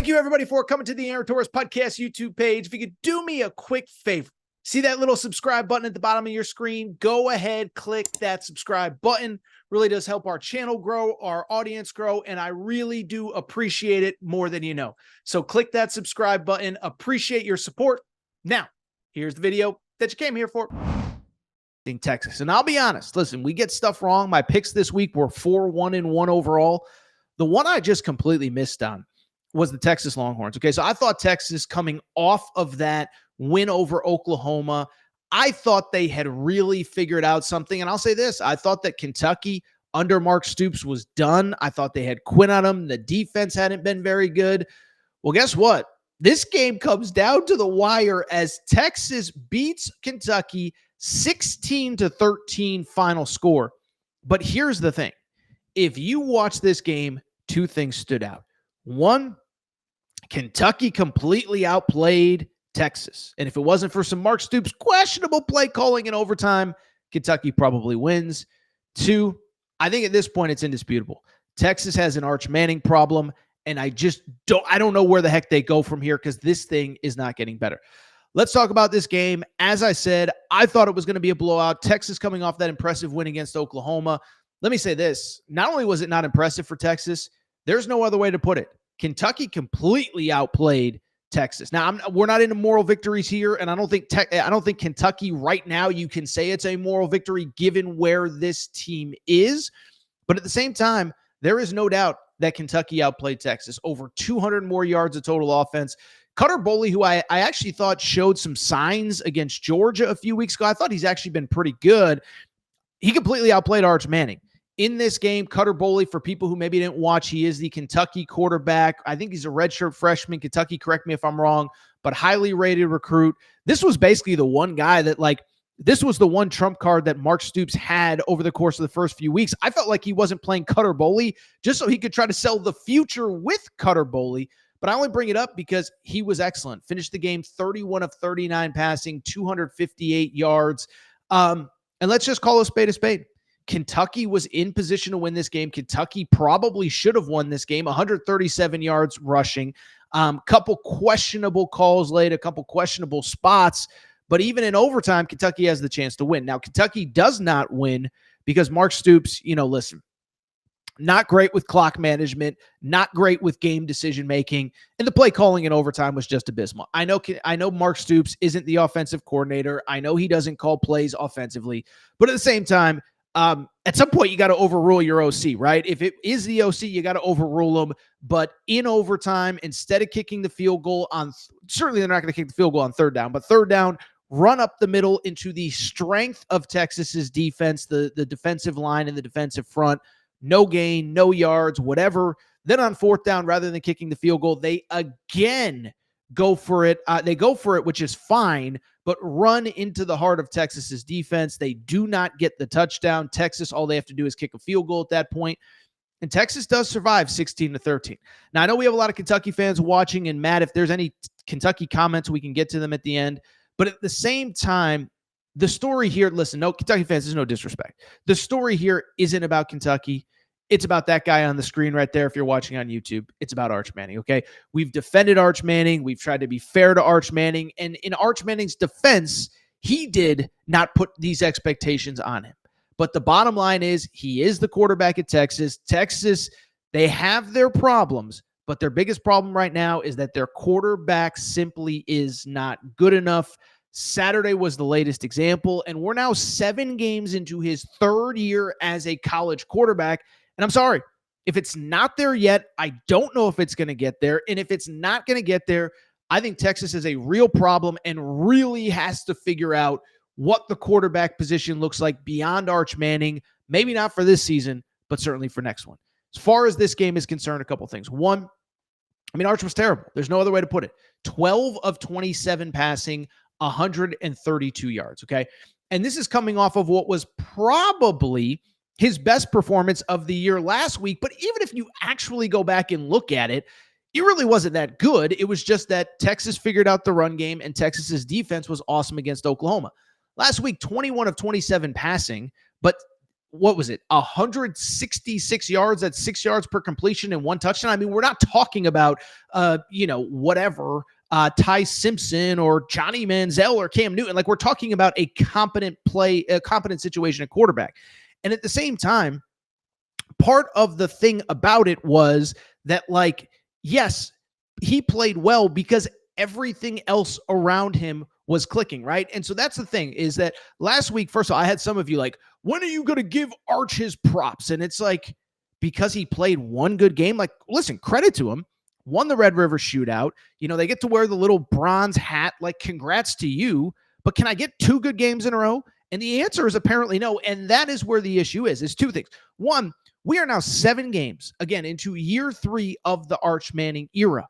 Thank you, everybody, for coming to the Aaron Torres Podcast YouTube page. If you could do me a quick favor, see that little subscribe button at the bottom of your screen? Go ahead, click that subscribe button. Really does help our channel grow, our audience grow, and I really do appreciate it more than you know. So click that subscribe button. Appreciate your support. Now, here's the video that you came here for. In Texas. And I'll be honest, listen, we get stuff wrong. My picks this week were 4-1-1 overall. The one I just completely missed on was the Texas Longhorns. Okay, so I thought Texas, coming off of that win over Oklahoma, I thought they had really figured out something. And I'll say this, I thought that Kentucky under Mark Stoops was done. I thought they had quit on them. The defense hadn't been very good. Well, guess what? This game comes down to the wire as Texas beats Kentucky 16-13 final score. But here's the thing. If you watch this game, two things stood out. One, Kentucky completely outplayed Texas. And if it wasn't for some Mark Stoops' questionable play calling in overtime, Kentucky probably wins. Two, I think at this point it's indisputable. Texas has an Arch Manning problem, and I don't know where the heck they go from here because this thing is not getting better. Let's talk about this game. As I said, I thought it was going to be a blowout. Texas coming off that impressive win against Oklahoma. Let me say this. Not only was it not impressive for Texas, there's no other way to put it. Kentucky completely outplayed Texas. Now, we're not into moral victories here, and I don't think Kentucky right now you can say it's a moral victory given where this team is. But at the same time, there is no doubt that Kentucky outplayed Texas. Over 200 more yards of total offense. Cutter Boley, who I actually thought showed some signs against Georgia a few weeks ago, I thought he's actually been pretty good. He completely outplayed Arch Manning. In this game, Cutter Boley, for people who maybe didn't watch, he is the Kentucky quarterback. I think he's a redshirt freshman. Kentucky, correct me if I'm wrong, but highly rated recruit. This was basically the one guy that, this was the one trump card that Mark Stoops had over the course of the first few weeks. I felt like he wasn't playing Cutter Boley just so he could try to sell the future with Cutter Boley. But I only bring it up because he was excellent. Finished the game 31 of 39 passing, 258 yards. And let's just call a spade a spade. Kentucky was in position to win this game. Kentucky probably should have won this game. 137 yards rushing. Couple questionable calls late, a couple questionable spots. But even in overtime, Kentucky has the chance to win. Now, Kentucky does not win because Mark Stoops, listen, not great with clock management, not great with game decision-making, and the play calling in overtime was just abysmal. I know Mark Stoops isn't the offensive coordinator. I know he doesn't call plays offensively, but at the same time, at some point, you got to overrule your OC, right? If it is the OC, you got to overrule them. But in overtime, instead of kicking the field goal certainly they're not going to kick the field goal on third down, but third down, run up the middle into the strength of Texas's defense, the defensive line and the defensive front. No gain, no yards, whatever. Then on fourth down, rather than kicking the field goal, they again go for it. They go for it, which is fine, but run into the heart of Texas's defense. They do not get the touchdown. Texas, all they have to do is kick a field goal at that point. And Texas does survive 16-13. Now, I know we have a lot of Kentucky fans watching, and Matt, if there's any Kentucky comments, we can get to them at the end. But at the same time, the story here, listen, no, Kentucky fans, there's no disrespect. The story here isn't about Kentucky. It's about that guy on the screen right there. If you're watching on YouTube, it's about Arch Manning, okay? We've defended Arch Manning. We've tried to be fair to Arch Manning. And in Arch Manning's defense, he did not put these expectations on him. But the bottom line is he is the quarterback at Texas. Texas, they have their problems, but their biggest problem right now is that their quarterback simply is not good enough. Saturday was the latest example, and we're now 7 games into his third year as a college quarterback. And I'm sorry, if it's not there yet, I don't know if it's going to get there. And if it's not going to get there, I think Texas is a real problem and really has to figure out what the quarterback position looks like beyond Arch Manning. Maybe not for this season, but certainly for next one. As far as this game is concerned, a couple things. One, Arch was terrible. There's no other way to put it. 12 of 27 passing, 132 yards, okay? And this is coming off of what was probably his best performance of the year last week. But even if you actually go back and look at it, it really wasn't that good. It was just that Texas figured out the run game and Texas's defense was awesome against Oklahoma. Last week, 21 of 27 passing, but what was it? 166 yards, that's 6 yards per completion and 1 touchdown. I mean, we're not talking about, whatever, Ty Simpson or Johnny Manziel or Cam Newton. Like, we're talking about a competent situation at quarterback. And at the same time, part of the thing about it was that, like, yes, he played well because everything else around him was clicking, right? And so that's the thing, is that last week, first of all, I had some of you like, when are you going to give Arch his props? And it's like, because he played one good game, like, listen, credit to him, won the Red River Shootout. They get to wear the little bronze hat, like, congrats to you. But can I get 2 good games in a row? And the answer is apparently no. And that is where the issue is 2 things. One, we are now 7 games, again, into year 3 of the Arch Manning era.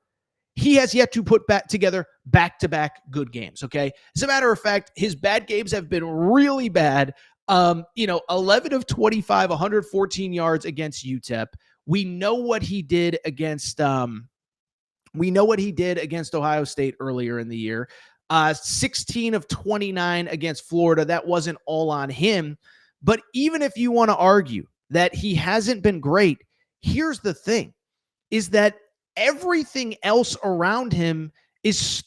He has yet to put back together back-to-back good games, okay? As a matter of fact, his bad games have been really bad. 11 of 25, 114 yards against UTEP. We know what he did against Ohio State earlier in the year. 16 of 29 against Florida. That wasn't all on him. But even if you want to argue that he hasn't been great, here's the thing, is that everything else around him is,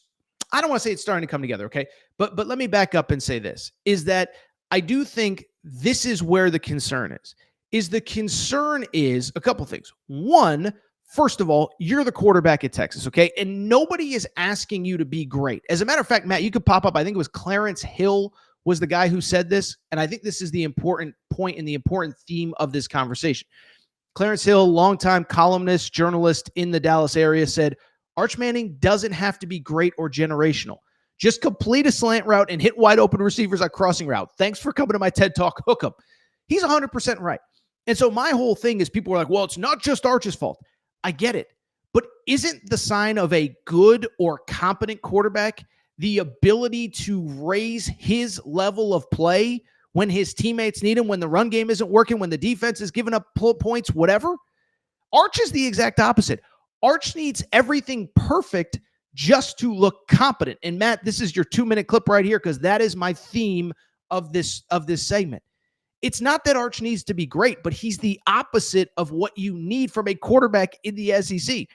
I don't want to say it's starting to come together, okay? But let me back up and say this, is that I do think this is where the concern is the concern is a couple things. One, first of all, you're the quarterback at Texas, okay? And nobody is asking you to be great. As a matter of fact, Matt, you could pop up, I think it was Clarence Hill was the guy who said this, and I think this is the important point and the important theme of this conversation. Clarence Hill, longtime columnist, journalist in the Dallas area, said, Arch Manning doesn't have to be great or generational. Just complete a slant route and hit wide open receivers on crossing route. Thanks for coming to my TED Talk. Hook 'em. He's 100% right. And so my whole thing is, people are like, well, it's not just Arch's fault. I get it. But isn't the sign of a good or competent quarterback the ability to raise his level of play when his teammates need him, when the run game isn't working, when the defense is giving up points, whatever? Arch is the exact opposite. Arch needs everything perfect just to look competent. And Matt, this is your 2-minute clip right here, because that is my theme of this segment. It's not that Arch needs to be great, but he's the opposite of what you need from a quarterback in the SEC.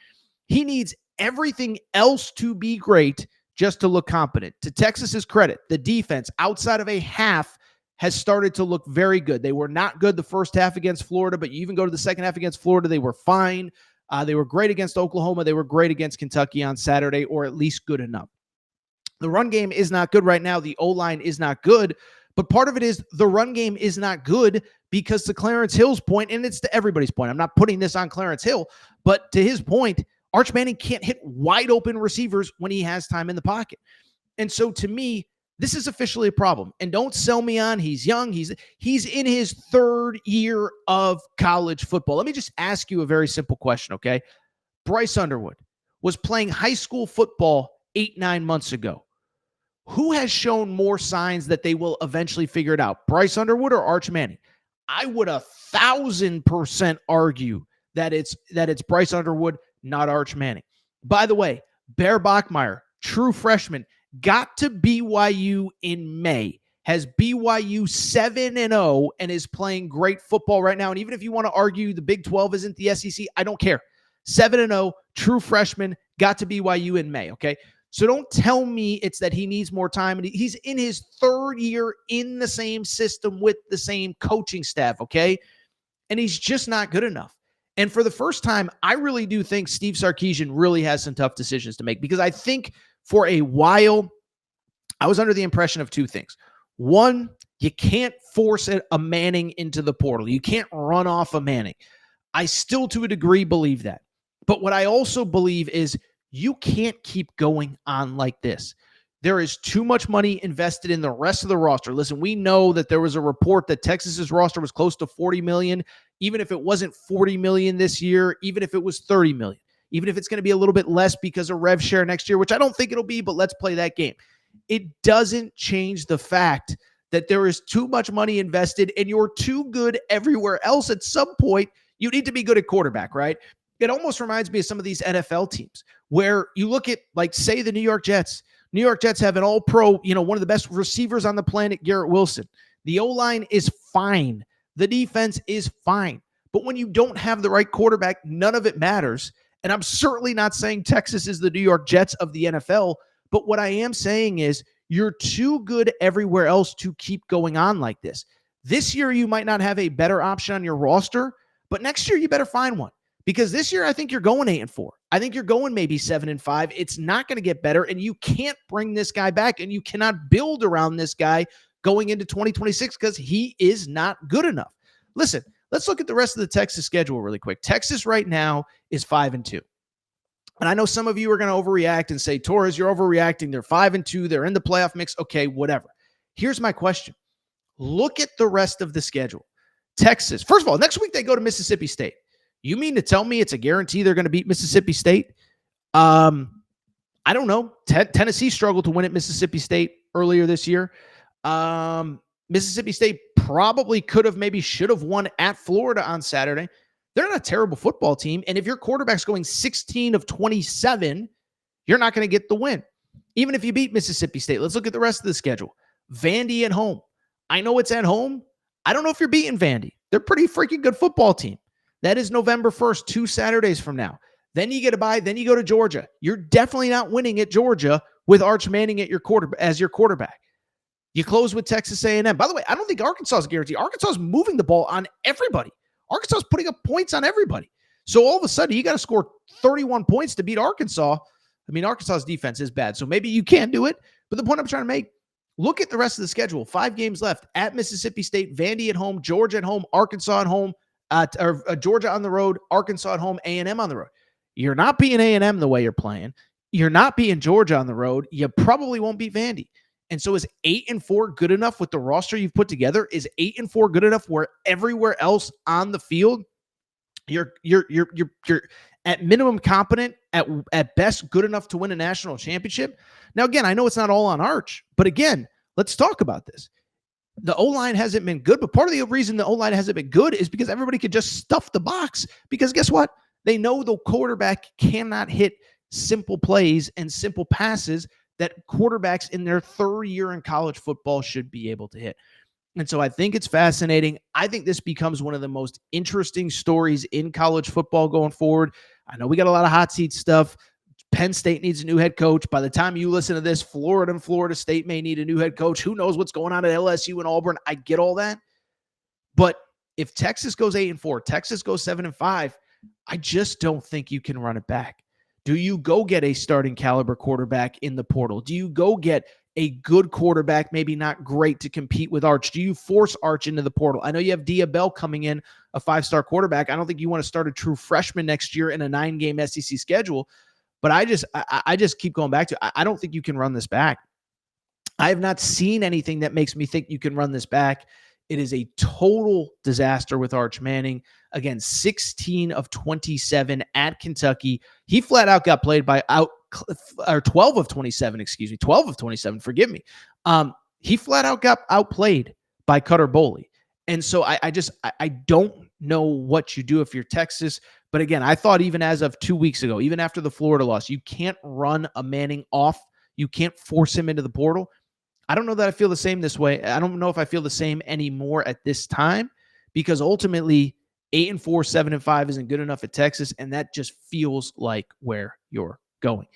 He needs everything else to be great just to look competent. To Texas's credit, the defense outside of a half has started to look very good. They were not good the first half against Florida, but you even go to the second half against Florida, they were fine. They were great against Oklahoma. They were great against Kentucky on Saturday, or at least good enough. The run game is not good right now. The O-line is not good, but part of it is the run game is not good because, to Clarence Hill's point, and it's to everybody's point, I'm not putting this on Clarence Hill, but to his point, Arch Manning can't hit wide open receivers when he has time in the pocket. And so to me, this is officially a problem. And don't sell me on he's young. He's in his 3rd year of college football. Let me just ask you a very simple question, okay? Bryce Underwood was playing high school football 8-9 months ago. Who has shown more signs that they will eventually figure it out, Bryce Underwood or Arch Manning? I would 1,000% argue that it's Bryce Underwood, not Arch Manning. By the way, Bear Bachmeier, true freshman, got to BYU in May, has BYU 7-0 and is playing great football right now. And even if you want to argue the Big 12 isn't the SEC, I don't care. 7-0, true freshman, got to BYU in May, okay? So don't tell me it's that he needs more time. And he's in his 3rd year in the same system with the same coaching staff, okay? And he's just not good enough. And for the first time, I really do think Steve Sarkisian really has some tough decisions to make, because I think for a while, I was under the impression of 2 things. One, you can't force a Manning into the portal. You can't run off a Manning. I still, to a degree, believe that. But what I also believe is you can't keep going on like this. There is too much money invested in the rest of the roster. Listen, we know that there was a report that Texas's roster was close to $40 million. Even if it wasn't $40 million this year, even if it was $30 million. Even if it's going to be a little bit less because of rev share next year, which I don't think it'll be, but let's play that game. It doesn't change the fact that there is too much money invested and you're too good everywhere else. At some point, you need to be good at quarterback, right? It almost reminds me of some of these NFL teams where you look at, like, say, the New York Jets. New York Jets have an all-pro, one of the best receivers on the planet, Garrett Wilson. The O-line is fine, The defense is fine. But when you don't have the right quarterback, none of it matters. And I'm certainly not saying Texas is the New York Jets of the NFL. But what I am saying is you're too good everywhere else to keep going on like this. This year, you might not have a better option on your roster, but next year, you better find one. Because this year, I think you're going 8-4. I think you're going maybe 7-5. It's not going to get better, and you can't bring this guy back, and you cannot build around this guy going into 2026 because he is not good enough. Listen, let's look at the rest of the Texas schedule really quick. Texas right now is 5-2. And I know some of you are going to overreact and say, Torres, you're overreacting. They're 5-2. They're in the playoff mix. Okay, whatever. Here's my question. Look at the rest of the schedule. Texas, first of all, next week they go to Mississippi State. You mean to tell me it's a guarantee they're going to beat Mississippi State? I don't know. Tennessee struggled to win at Mississippi State earlier this year. Mississippi State probably could have, maybe should have won at Florida on Saturday. They're not a terrible football team. And if your quarterback's going 16 of 27, you're not going to get the win. Even if you beat Mississippi State, let's look at the rest of the schedule. Vandy at home. I know it's at home. I don't know if you're beating Vandy. They're a pretty freaking good football team. That is November 1st, 2 Saturdays from now. Then you get a bye. Then you go to Georgia. You're definitely not winning at Georgia with Arch Manning at your quarterback. You close with Texas A&M. By the way, I don't think Arkansas is guaranteed. Arkansas is moving the ball on everybody. Arkansas is putting up points on everybody. So all of a sudden, you got to score 31 points to beat Arkansas. I mean, Arkansas's defense is bad, so maybe you can do it. But the point I'm trying to make, look at the rest of the schedule. 5 games left. At Mississippi State, Vandy at home, Georgia at home, Arkansas at home, Georgia on the road, Arkansas at home, A&M on the road. You're not beating A&M the way you're playing. You're not beating Georgia on the road. You probably won't beat Vandy. And so is 8-4 good enough with the roster you've put together? Is 8-4 good enough where everywhere else on the field you're at minimum competent, at best good enough to win a national championship? Now, again, I know it's not all on Arch, but again, let's talk about this. The O-line hasn't been good, but part of the reason the O-line hasn't been good is because everybody could just stuff the box. Because guess what? They know the quarterback cannot hit simple plays and simple passes that quarterbacks in their third year in college football should be able to hit. And so I think it's fascinating. I think this becomes one of the most interesting stories in college football going forward. I know we got a lot of hot seat stuff. Penn State needs a new head coach. By the time you listen to this, Florida and Florida State may need a new head coach. Who knows what's going on at LSU and Auburn? I get all that. But if Texas goes 8-4, Texas goes 7-5, I just don't think you can run it back. Do you go get a starting caliber quarterback in the portal? Do you go get a good quarterback, maybe not great, to compete with Arch? Do you force Arch into the portal? I know you have Diabell coming in, a 5-star quarterback. I don't think you want to start a true freshman next year in a 9-game SEC schedule. But I just keep going back to, I don't think you can run this back. I have not seen anything that makes me think you can run this back. It is a total disaster with Arch Manning. Again, 16 of 27 at Kentucky. He flat out got played by 12 of 27, 12 of 27, forgive me. He flat out got outplayed by Cutter Boley. And so I don't know what you do if you're Texas. But again, I thought even as of 2 weeks ago, even after the Florida loss, you can't run a Manning off. You can't force him into the portal. I don't know that I feel the same this way. I don't know if I feel the same anymore at this time, because ultimately 8-4, 7-5 isn't good enough at Texas, and that just feels like where you're going.